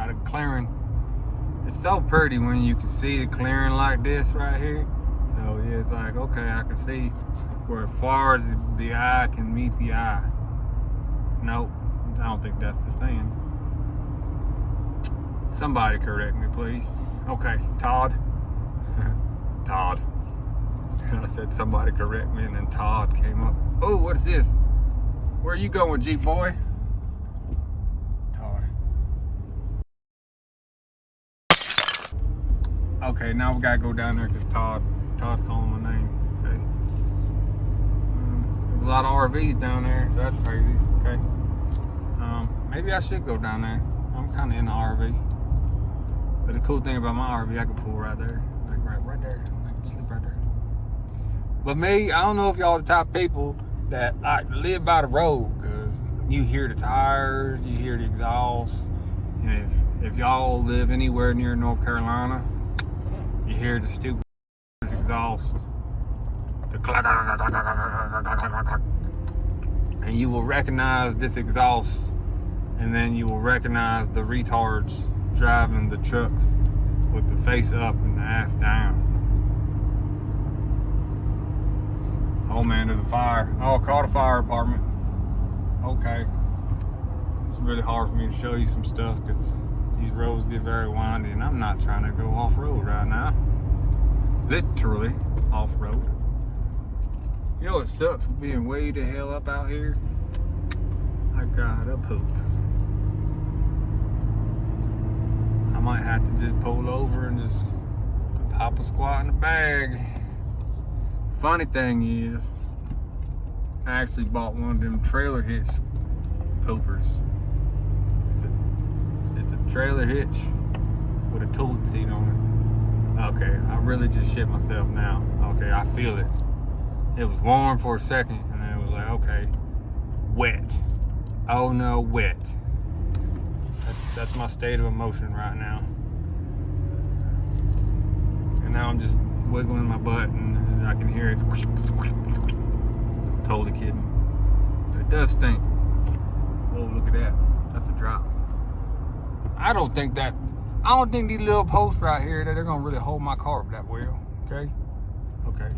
got a clearing. It's so pretty when you can see the clearing like this right here. So yeah, it's like, okay, I can see where as far as the eye can meet the eye. Nope, I don't think that's the saying. Somebody correct me, please. Okay, Todd. Todd. I said somebody correct me, and then Todd came up. Oh, what is this? Where are you going, Jeep boy? Todd. Okay, now we gotta go down there because Todd's calling my name. Okay. There's a lot of RVs down there, so that's crazy. Okay. Maybe I should go down there. I'm kind of in the RV. But the cool thing about my RV, I can pull right there, like right there. I can sleep right there. But me, I don't know if y'all the type of people that like live by the road, because you hear the tires, you hear the exhaust. And if y'all live anywhere near North Carolina, you hear the stupid exhaust, the clack, and you will recognize this exhaust, and then you will recognize the retards driving the trucks with the face up and the ass down. Oh man, there's a fire. Oh, call the fire department. Okay. It's really hard for me to show you some stuff because these roads get very windy and I'm not trying to go off-road right now. Literally off-road. You know what sucks with being way the hell up out here? I gotta poop. I might have to just pull over and just pop a squat in the bag. Funny thing is, I actually bought one of them trailer hitch poopers. It's a trailer hitch with a toilet seat on it. Okay, I really just shit myself now. Okay, I feel it. It was warm for a second, and then it was like, okay, wet. Oh no, wet. That's my state of emotion right now. And now I'm just wiggling my butt, and I can hear it squeak, squeak, squeak. Totally kidding. But it does stink. Oh, look at that. That's a drop. I don't think these little posts right here that they're gonna really hold my car up that well. Okay. Okay.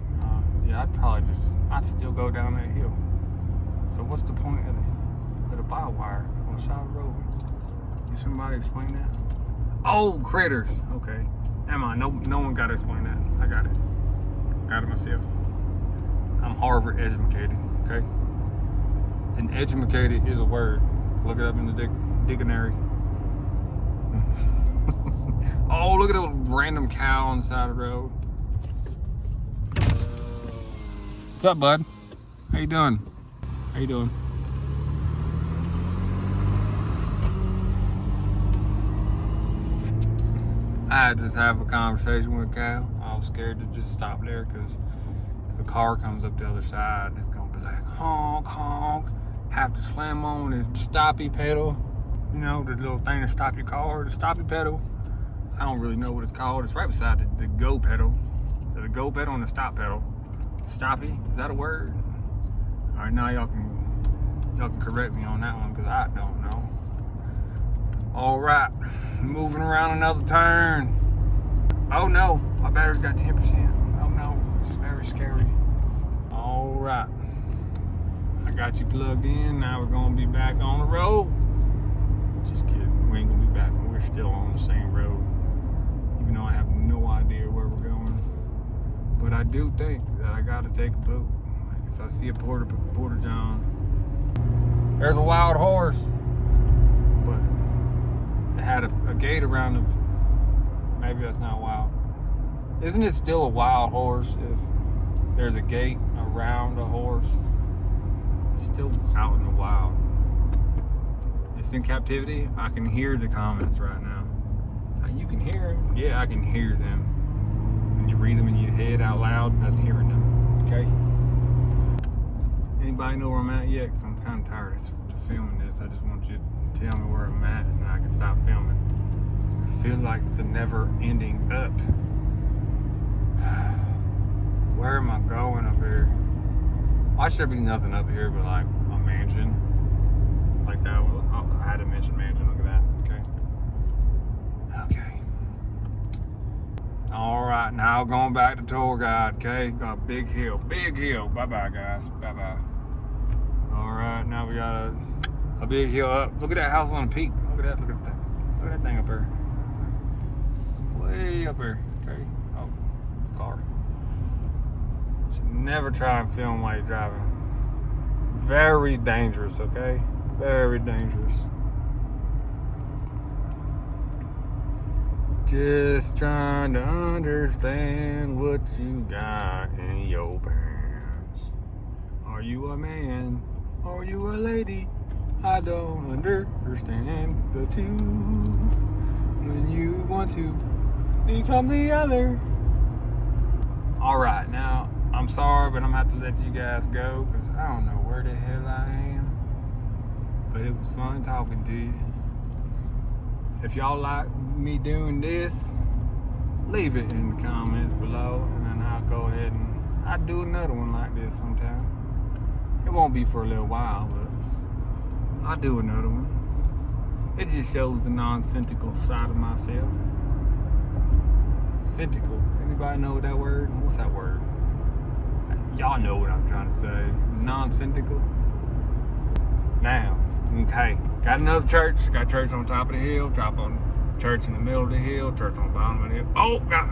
Yeah, I'd still go down that hill. So what's the point of the barbed wire on the side of the road? Can somebody explain that? Oh, critters. Okay. Am I? No one got to explain that. I got it. Got it myself. I'm Harvard educated. Okay. And educated is a word. Look it up in the dictionary. Oh, look at a random cow on the side of the road. What's up, bud? How you doing? How you doing? I had to just have a conversation with a cow. I was scared to just stop there because if a car comes up the other side, it's gonna be like honk, honk. Have to slam on this stoppy pedal. You know, the little thing to stop your car, the stoppy pedal. I don't really know what it's called. It's right beside the go pedal. There's a go pedal and a stop pedal. Stoppy, is that a word? All right, now y'all can correct me on that one because I don't know. All right, moving around another turn. Oh no, my battery's got 10%. Oh no, it's very scary. All right, I got you plugged in. Now we're gonna be back on the road. Just kidding, we ain't gonna be back. We're still on the same road, even though I have no idea where we're going. But I do think that I gotta take a boat. Like if I see a porta john, there's a wild horse, but it had a gate around him. Maybe that's not wild. Isn't it still a wild horse if there's a gate around a horse? It's still out in the wild. It's in captivity. I can hear the comments right now. You can hear them? Yeah, I can hear them. When you read them in your head out loud, that's hearing them. Okay? Anybody know where I'm at yet? Because I'm kind of tired of filming this. I just want you to tell me where I'm at and I can stop filming. I feel like it's a never-ending up. Where am I going up here? Why should be nothing up here but like a mansion? Like that one. Oh, I had to mention mansion. Look at that. Okay. Okay. All right, now going back to tour guide, okay? Got a big hill, Bye-bye, guys, bye-bye. All right, now we got a big hill up. Look at that house on the peak. Look at that thing up there. Way up there, okay? Oh, it's a car. Should never try and film while you're driving. Very dangerous, okay? Very dangerous. Just trying to understand what you got in your pants. Are you a man? Are you a lady? I don't understand the two. When you want to become the other. Alright, now, I'm sorry, but I'm going to have to let you guys go because I don't know where the hell I am. But it was fun talking to you. If y'all like me doing this, leave it in the comments below, and then I'll go ahead and I'll do another one like this sometime. It won't be for a little while, but I'll do another one. It just shows the nonsensical side of myself. Sensical. Anybody know that word? What's that word? Y'all know what I'm trying to say. Nonsensical. Now, okay. Got another church. Got church on top of the hill. Church in the middle of the hill. Church on the bottom of the hill. Oh, got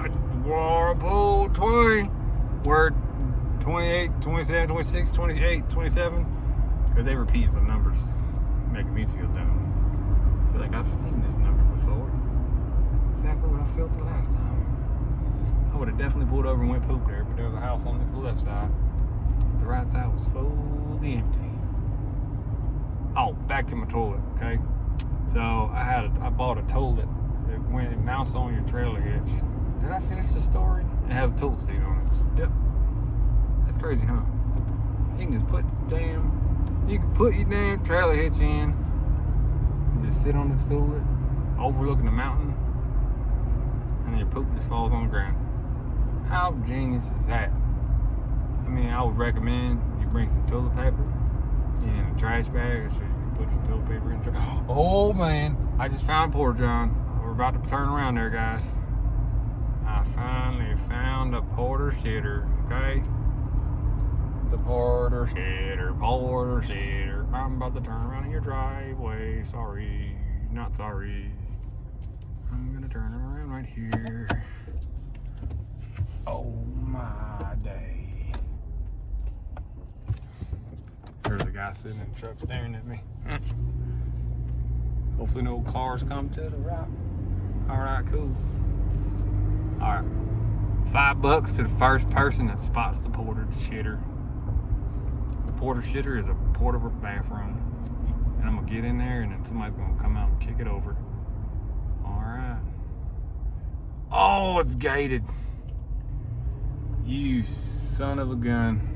Whirlpool 20. Word 28, 27, 26, 28, 27. Because they repeat some numbers. Making me feel dumb. I feel like I've seen this number before. Exactly what I felt the last time. I would have definitely pulled over and went poop there. But there was a house on this left side. The right side was fully empty. Oh, back to my toilet, okay? So I bought a toilet. It mounts on your trailer hitch. Did I finish the story? It has a toilet seat on it. Yep. That's crazy, huh? You can just put your damn trailer hitch in and just sit on the toilet overlooking the mountain, and then your poop just falls on the ground. How genius is that? I mean, I would recommend you bring some toilet paper in a trash bag, so you can put your toilet paper in. Oh man, I just found Porta John. We're about to turn around there, guys. I finally found a Porter shitter, okay? The Porter shitter. I'm about to turn around in your driveway. Sorry, not sorry. I'm gonna turn around right here. Oh my day. There's a guy sitting in the truck staring at me. Hopefully no cars come to the right. Alright, cool. Alright. $5 to the first person that spots the Porter shitter. The Porter shitter is a portable bathroom. And I'm gonna get in there and then somebody's gonna come out and kick it over. Alright. Oh, it's gated. You son of a gun.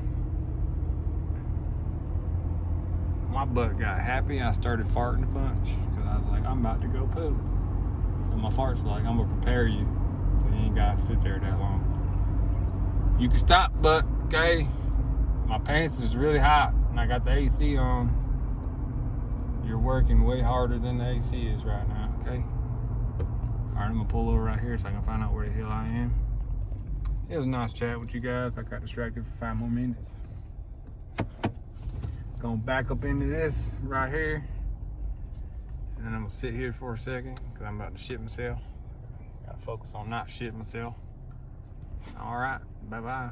My butt got happy. I started farting a bunch because I was like, I'm about to go poop. And my farts were like, I'm gonna prepare you so you ain't gotta sit there that long. You can stop, but okay. My pants is really hot and I got the AC on. You're working way harder than the AC is right now, okay? Alright, I'm gonna pull over right here so I can find out where the hell I am. It was a nice chat with you guys. I got distracted for 5 more minutes. Gonna back up into this right here, and then I'm gonna sit here for a second because I'm about to shit myself. Gotta focus on not shitting myself. All right, bye bye.